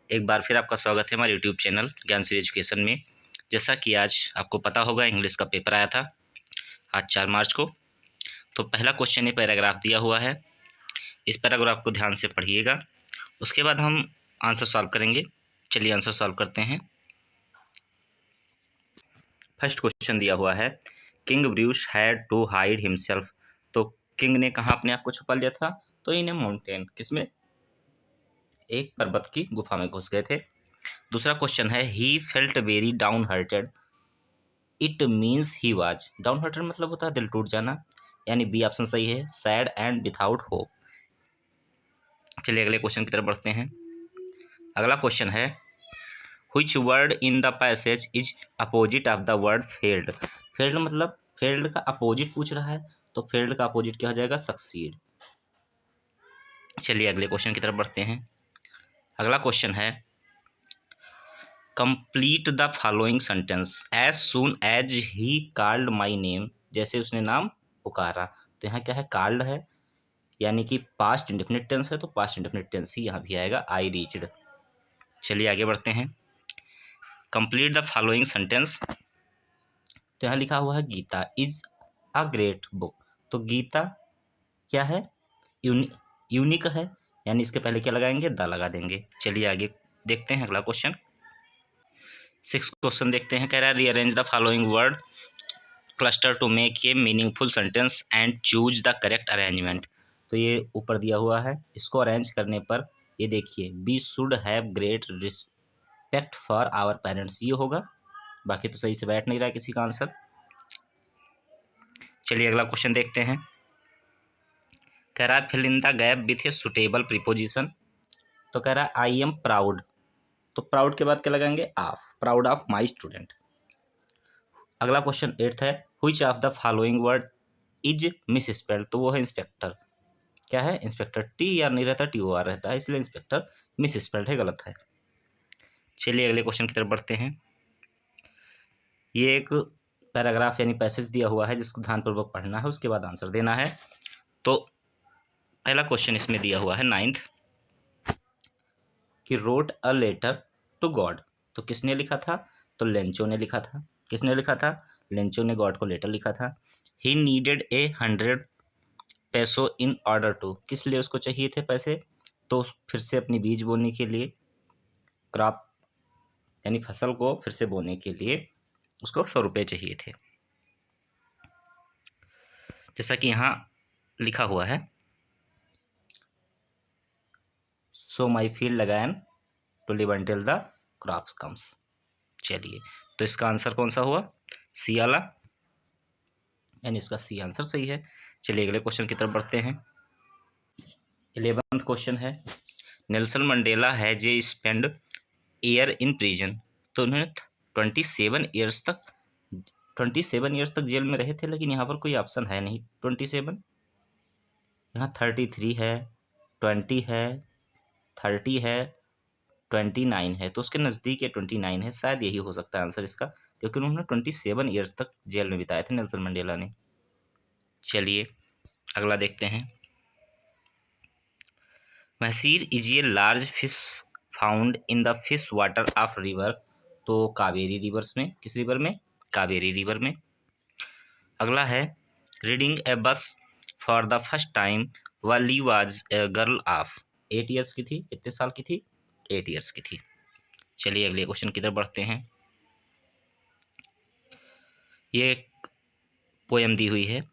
एक बार फिर आपका स्वागत है हमारे यूट्यूब चैनल ज्ञान श्री एजुकेशन में। जैसा कि आज आपको पता होगा, इंग्लिश का पेपर आया था आज 4 मार्च को। तो पहला क्वेश्चन ये पैराग्राफ दिया हुआ है, इस पैराग्राफ को ध्यान से पढ़िएगा, उसके बाद हम आंसर सॉल्व करेंगे। चलिए आंसर सॉल्व करते हैं। फर्स्ट क्वेश्चन दिया हुआ है, king Bruce had to hide himself. तो किंग ने कहाँ अपने आप को छुपा लिया था? तो इन ए माउंटेन, किसमें? एक पर्वत की गुफा में घुस गए थे। दूसरा क्वेश्चन है, he felt very down hearted. It means he was down hearted, मतलब होता है दिल टूट जाना, यानी बी ऑप्शन सही है, सैड एंड विथआउट होप। चलिए अगले क्वेश्चन की तरफ बढ़ते हैं। अगला क्वेश्चन है, which word in the passage is opposite of the word failed. Failed मतलब फेल्ड का अपोजिट पूछ रहा है, तो फेल्ड का अपोजिट क्या हो जाएगा? सक्सीड। चलिए अगले क्वेश्चन की तरफ बढ़ते हैं। अगला क्वेश्चन है, complete the following sentence as soon as he called my name. जैसे उसने नाम पुकारा, तो यहाँ क्या है? कॉल्ड है, यानी कि पास्ट इंडेफिनिट टेंस है, तो पास्ट इंडेफिनिट टेंस ही यहाँ भी आएगा, आई रीच्ड। चलिए आगे बढ़ते हैं। कंप्लीट द फॉलोइंग सेंटेंस, तो यहाँ लिखा हुआ है Gita is a great book. तो गीता क्या है? यूनिक है, यानी इसके पहले क्या लगाएंगे? द लगा देंगे। चलिए आगे देखते हैं अगला क्वेश्चन। 6 क्वेश्चन देखते हैं। कह रहा है, rearrange the following word cluster to make a meaningful sentence and choose the correct arrangement. तो ये ऊपर दिया हुआ है, इसको अरेंज करने पर ये देखिए, we should have great respect for our parents, ये होगा। बाकी तो सही से बैठ नहीं रहा है किसी का आंसर। चलिए अगला क्वेश्चन देखते हैं। कह रहा है, fill in the gap with a suitable preposition. तो कह रहा है, आई एम प्राउड। तो प्राउड के बाद क्या लगाएंगे? Of, proud of my student. अगला क्वेश्चन 8 है, which of the following word is misspelled. तो वो है इंस्पेक्टर। क्या है? इंस्पेक्टर। टी आर नहीं रहता, टी ओ आर रहता है, इसलिए इंस्पेक्टर मिस स्पेल्ड है, गलत है। चलिए अगले क्वेश्चन की तरफ बढ़ते हैं। ये एक पैराग्राफ यानी पैसेज दिया हुआ है, जिसको ध्यानपूर्वक पढ़ना है, उसके बाद आंसर देना है। तो पहला क्वेश्चन इसमें दिया हुआ है 9th, कि wrote a letter to God. तो किसने लिखा था? तो लेंचो ने लिखा था। किसने लिखा था? लेंचो ने गॉड को लेटर लिखा था। ही नीडेड ए 100 पैसों इन ऑर्डर टू। किस लिए उसको चाहिए थे पैसे? तो फिर से अपनी बीज बोने के लिए, क्रॉप यानी फसल को फिर से बोने के लिए उसको 100 रुपये चाहिए थे। जैसा कि यहाँ लिखा हुआ है, so my field again to live until the crops comes. चलिए, तो इसका आंसर कौन सा हुआ? सी वाला, यानी इसका सी आंसर सही है। चलिए अगले क्वेश्चन की तरफ बढ़ते हैं। 11th क्वेश्चन है, Nelson Mandela has a spend year in prison. तो उन्होंने 27 ईयर्स तक जेल में रहे थे, लेकिन यहाँ पर कोई ऑप्शन है नहीं 27। यहाँ 33 है, 20 है, 30 है, 29 है, तो उसके नज़दीक ये 29 है, शायद यही हो सकता है आंसर इसका, क्योंकि उन्होंने 27 ईयर्स तक जेल में बिताए थे नेल्सन मंडेला ने। चलिए अगला देखते हैं। Mahseer is a large fish found in the fish water of river. तो कावेरी रिवर्स में, किस रिवर में? कावेरी रिवर में। अगला है, रीडिंग ए बस फॉर द फर्स्ट टाइम वाली was a girl of. 8 years की थी। कितने साल की थी? 8 ईयर्स की थी। चलिए अगले क्वेश्चन की तरफ बढ़ते हैं। ये एक पोएम दी हुई है,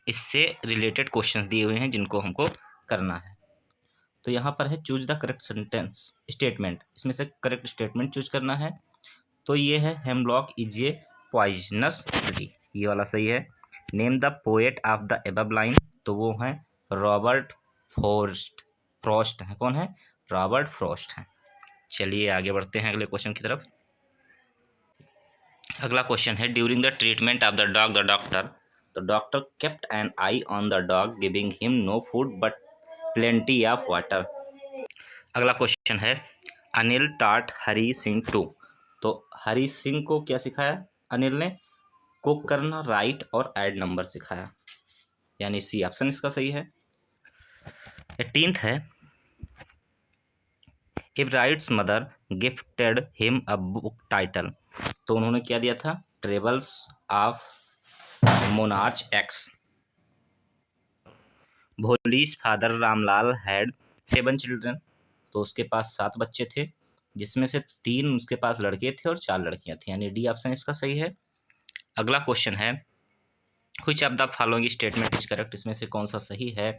इससे रिलेटेड क्वेश्चन दिए हुए हैं जिनको हमको करना है। तो यहाँ पर है, choose the correct sentence statement, इसमें से करेक्ट स्टेटमेंट चूज करना है। तो ये है, hemlock is a poisonous tree, ये वाला सही है। Name the poet of the above line. तो वो है रॉबर्ट फ्रॉस्ट है। कौन है? रॉबर्ट फ्रॉस्ट है। चलिए आगे बढ़ते हैं अगले क्वेश्चन की तरफ। अगला क्वेश्चन है, during the treatment of the doctor, तो doctor kept an eye on the dog giving him no food but plenty of water. अगला क्वेश्चन है, अनिल टाट हरी सिंह टू। तो हरी सिंह को क्या सिखाया अनिल ने? कुक करना, राइट और ऐड नंबर सिखाया, यानी सी ऑप्शन इसका सही है। 18th है, if rights mother gifted him a book title, तो उन्होंने क्या दिया था? Travels of monarch x. Bholi's father Ramlal had 7 children, तो उसके पास 7 बच्चे थे, जिसमें से 3 उसके पास लड़के थे और 4 लड़कियां थी, यानी डी ऑप्शन इसका सही है। अगला क्वेश्चन है, which of the following statement is correct, इसमें से कौन सा सही है?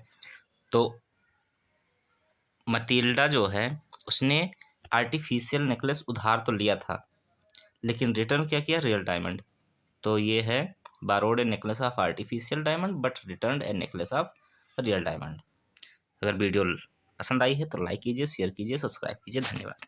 तो मतिल्डा जो है उसने आर्टिफिशियल नेकलेस उधार तो लिया था, लेकिन रिटर्न क्या किया? Real diamond. तो ये है borrowed A necklace of artificial diamond but return A necklace of real diamond. अगर वीडियो पसंद आई है तो लाइक कीजिए, शेयर कीजिए, सब्सक्राइब कीजिए। धन्यवाद।